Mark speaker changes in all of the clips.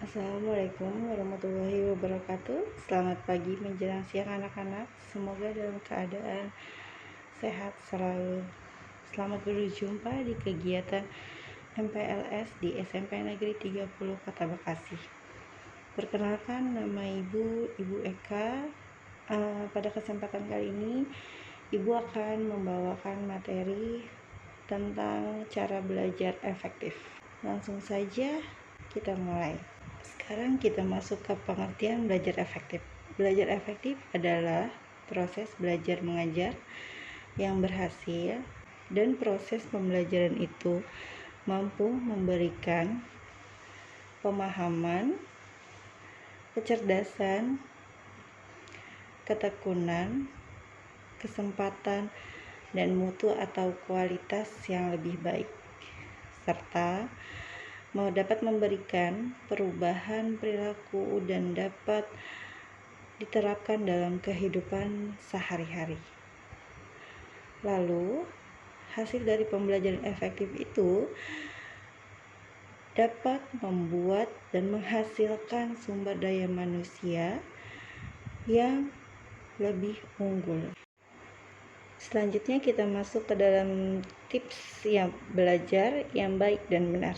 Speaker 1: Assalamualaikum warahmatullahi wabarakatuh. Selamat pagi menjelang siang anak-anak. Semoga dalam keadaan sehat selalu. Selamat berjumpa di kegiatan MPLS di SMP Negeri 30 Kota Bekasi. Perkenalkan, nama Ibu Eka. Pada kesempatan kali ini Ibu akan membawakan materi tentang cara belajar efektif. Langsung saja kita mulai. Sekarang kita masuk ke pengertian belajar efektif. Belajar efektif adalah proses belajar mengajar yang berhasil dan proses pembelajaran itu mampu memberikan pemahaman, kecerdasan, ketekunan, kesempatan, dan mutu atau kualitas yang lebih baik, serta dapat memberikan perubahan perilaku dan dapat diterapkan dalam kehidupan sehari-hari. Lalu, hasil dari pembelajaran efektif itu dapat membuat dan menghasilkan sumber daya manusia yang lebih unggul. Selanjutnya kita masuk ke dalam tips yang belajar yang baik dan benar.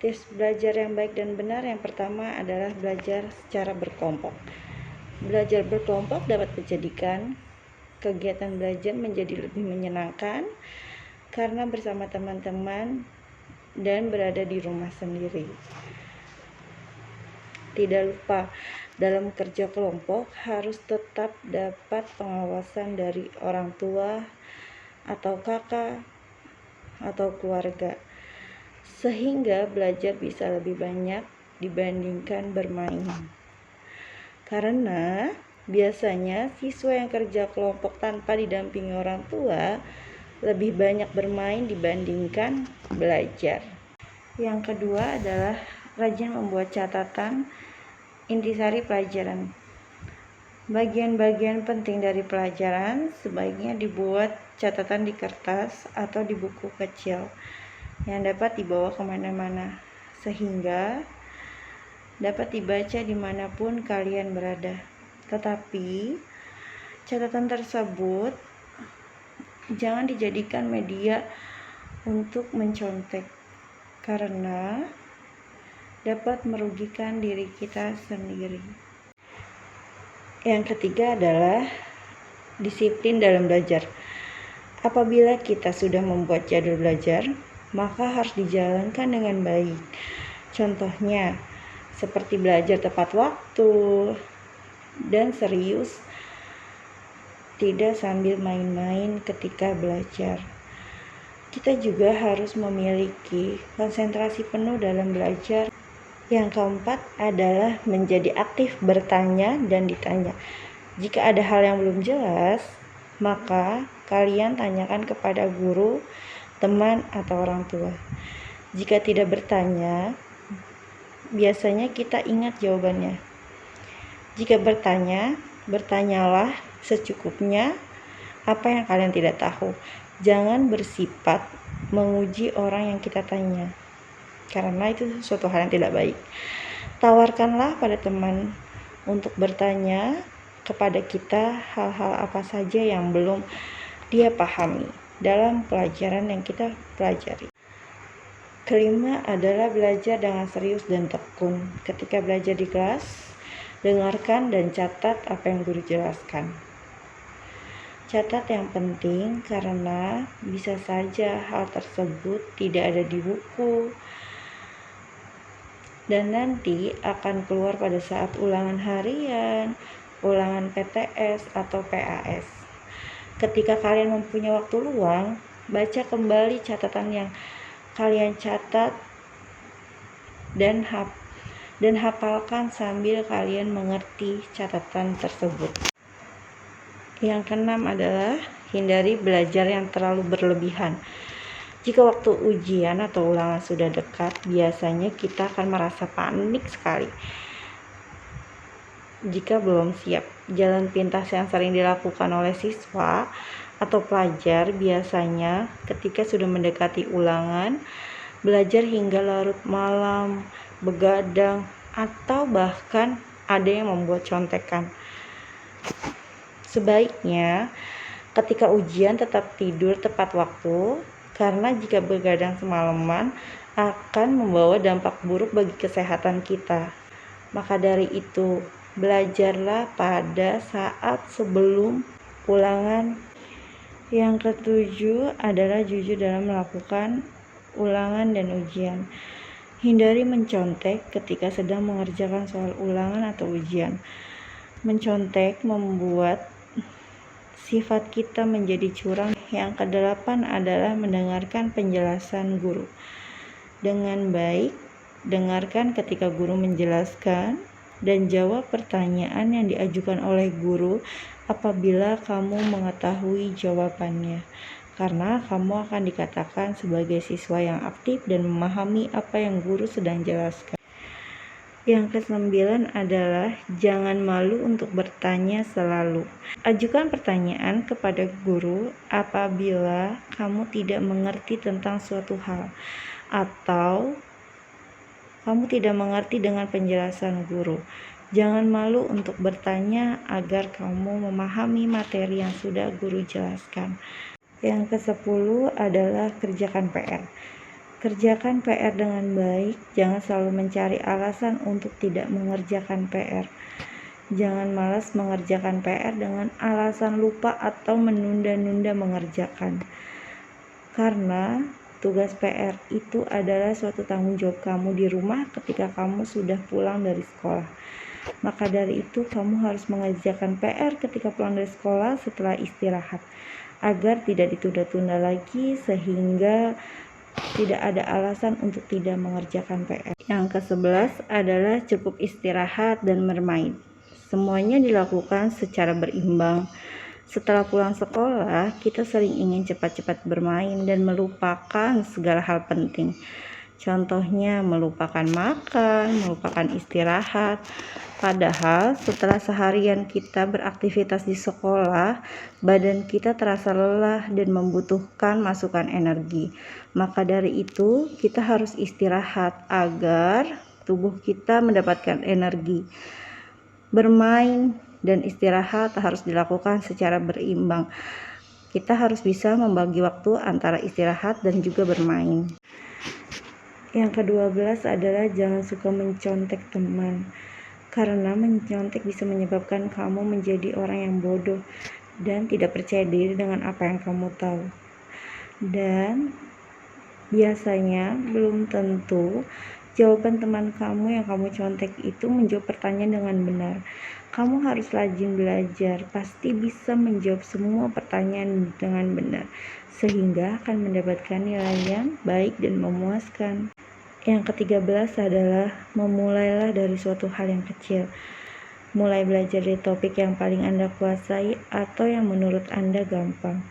Speaker 1: Tips belajar yang baik dan benar yang pertama adalah belajar secara berkelompok. Belajar berkelompok dapat menjadikan kegiatan belajar menjadi lebih menyenangkan karena bersama teman-teman dan berada di rumah sendiri. Tidak lupa, dalam kerja kelompok harus tetap dapat pengawasan dari orang tua atau kakak atau keluarga, sehingga belajar bisa lebih banyak dibandingkan bermain. Karena biasanya siswa yang kerja kelompok tanpa didampingi orang tua lebih banyak bermain dibandingkan belajar. Yang kedua adalah rajin membuat catatan intisari pelajaran. Bagian-bagian penting dari pelajaran sebaiknya dibuat catatan di kertas atau di buku kecil yang dapat dibawa kemana-mana, sehingga dapat dibaca dimanapun kalian berada. Tetapi catatan tersebut jangan dijadikan media untuk mencontek, karena dapat merugikan diri kita sendiri. Yang ketiga adalah disiplin dalam belajar. Apabila kita sudah membuat jadwal belajar, maka harus dijalankan dengan baik. Contohnya, seperti belajar tepat waktu dan serius, tidak sambil main-main ketika belajar. Kita juga harus memiliki konsentrasi penuh dalam belajar. Yang keempat adalah menjadi aktif bertanya dan ditanya. Jika ada hal yang belum jelas, maka kalian tanyakan kepada guru, teman, atau orang tua. Jika tidak bertanya, biasanya kita ingat jawabannya. Jika bertanya, bertanyalah secukupnya apa yang kalian tidak tahu. Jangan bersifat menguji orang yang kita tanya, karena itu suatu hal yang tidak baik. Tawarkanlah pada teman untuk bertanya kepada kita hal-hal apa saja yang belum dia pahami dalam pelajaran yang kita pelajari. Kelima adalah belajar dengan serius dan tekun. Ketika belajar di kelas, dengarkan dan catat apa yang guru jelaskan. Catat yang penting karena bisa saja hal tersebut tidak ada di buku dan nanti akan keluar pada saat ulangan harian, ulangan PTS atau PAS. Ketika kalian mempunyai waktu luang, baca kembali catatan yang kalian catat dan hafalkan sambil kalian mengerti catatan tersebut. Yang keenam adalah hindari belajar yang terlalu berlebihan. Jika waktu ujian atau ulangan sudah dekat, biasanya kita akan merasa panik sekali. Jika belum siap, jalan pintas yang sering dilakukan oleh siswa atau pelajar biasanya ketika sudah mendekati ulangan, belajar hingga larut malam begadang, atau bahkan ada yang membuat contekan. Sebaiknya ketika ujian tetap tidur tepat waktu, karena jika begadang semalaman akan membawa dampak buruk bagi kesehatan kita. Maka dari itu, belajarlah pada saat sebelum ulangan. Yang ketujuh adalah jujur dalam melakukan ulangan dan ujian. Hindari mencontek ketika sedang mengerjakan soal ulangan atau ujian. Mencontek membuat sifat kita menjadi curang. Yang kedelapan adalah mendengarkan penjelasan guru dengan baik. Dengarkan ketika guru menjelaskan dan jawab pertanyaan yang diajukan oleh guru apabila kamu mengetahui jawabannya, karena kamu akan dikatakan sebagai siswa yang aktif dan memahami apa yang guru sedang jelaskan. Yang kesembilan adalah jangan malu untuk bertanya selalu. Ajukan pertanyaan kepada guru apabila kamu tidak mengerti tentang suatu hal atau kamu tidak mengerti dengan penjelasan guru. Jangan malu untuk bertanya agar kamu memahami materi yang sudah guru jelaskan. Yang ke-10 adalah kerjakan PR. Kerjakan PR dengan baik, jangan selalu mencari alasan untuk tidak mengerjakan PR. Jangan malas mengerjakan PR dengan alasan lupa atau menunda-nunda mengerjakan. Karena tugas PR itu adalah suatu tanggung jawab kamu di rumah ketika kamu sudah pulang dari sekolah. Maka dari itu kamu harus mengerjakan PR ketika pulang dari sekolah setelah istirahat, agar tidak ditunda-tunda lagi sehingga tidak ada alasan untuk tidak mengerjakan PR. Yang ke-11 adalah cukup istirahat dan bermain. Semuanya dilakukan secara berimbang. Setelah pulang sekolah, kita sering ingin cepat-cepat bermain dan melupakan segala hal penting. Contohnya melupakan makan, melupakan istirahat. Padahal setelah seharian kita beraktivitas di sekolah, badan kita terasa lelah dan membutuhkan masukan energi. Maka dari itu, kita harus istirahat agar tubuh kita mendapatkan energi. Bermain dan istirahat harus dilakukan secara berimbang. Kita harus bisa membagi waktu antara istirahat dan juga bermain. Yang ke-12 adalah jangan suka mencontek teman, karena mencontek bisa menyebabkan kamu menjadi orang yang bodoh dan tidak percaya diri dengan apa yang kamu tahu. Dan biasanya belum tentu jawaban teman kamu yang kamu contek itu menjawab pertanyaan dengan benar. Kamu harus rajin belajar, pasti bisa menjawab semua pertanyaan dengan benar, sehingga akan mendapatkan nilai yang baik dan memuaskan. Yang ke-13 adalah memulailah dari suatu hal yang kecil. Mulai belajar dari topik yang paling Anda kuasai atau yang menurut Anda gampang.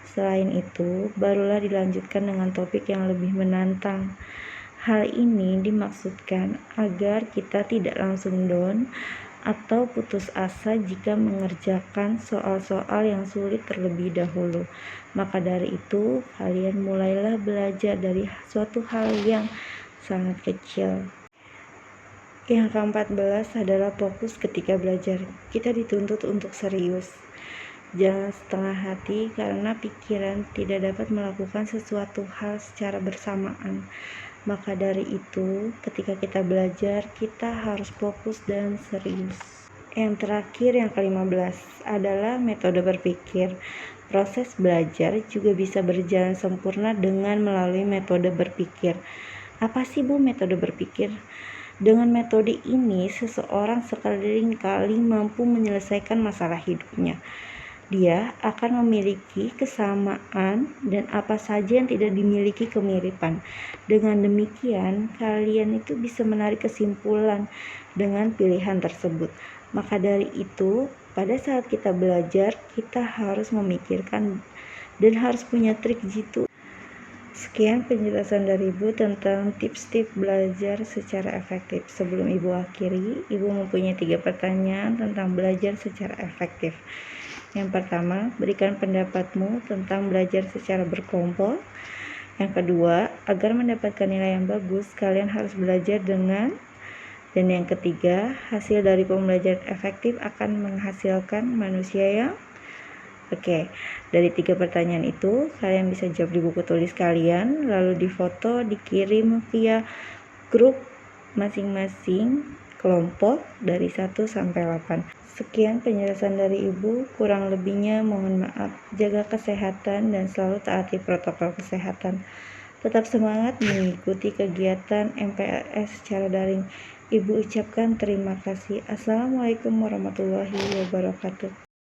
Speaker 1: Selain itu, barulah dilanjutkan dengan topik yang lebih menantang. Hal ini dimaksudkan agar kita tidak langsung down atau putus asa jika mengerjakan soal-soal yang sulit terlebih dahulu. Maka dari itu, kalian mulailah belajar dari suatu hal yang sangat kecil. Yang ke-14 adalah fokus ketika belajar. Kita dituntut untuk serius. Jangan setengah hati karena pikiran tidak dapat melakukan sesuatu hal secara bersamaan. Maka dari itu, ketika kita belajar, kita harus fokus dan serius. Yang terakhir, yang ke-15 adalah metode berpikir. Proses belajar juga bisa berjalan sempurna dengan melalui metode berpikir. Apa sih Bu metode berpikir? Dengan metode ini, seseorang sekali kali mampu menyelesaikan masalah hidupnya. Dia akan memiliki kesamaan dan apa saja yang tidak dimiliki kemiripan. Dengan demikian, kalian itu bisa menarik kesimpulan dengan pilihan tersebut. Maka dari itu, pada saat kita belajar, kita harus memikirkan dan harus punya trik jitu. Sekian penjelasan dari Ibu tentang tips-tips belajar secara efektif. Sebelum Ibu akhiri, Ibu mempunyai 3 pertanyaan tentang belajar secara efektif. Yang pertama, berikan pendapatmu tentang belajar secara berkelompok. Yang kedua, agar mendapatkan nilai yang bagus, kalian harus belajar dengan. Dan yang ketiga, hasil dari pembelajaran efektif akan menghasilkan manusia yang. Oke, dari 3 pertanyaan itu, kalian bisa jawab di buku tulis kalian, lalu difoto, dikirim via grup masing-masing kelompok dari 1 sampai 8. Sekian penjelasan dari Ibu, kurang lebihnya mohon maaf. Jaga kesehatan dan selalu taati protokol kesehatan. Tetap semangat mengikuti kegiatan MPLS secara daring. Ibu ucapkan terima kasih. Assalamualaikum warahmatullahi wabarakatuh.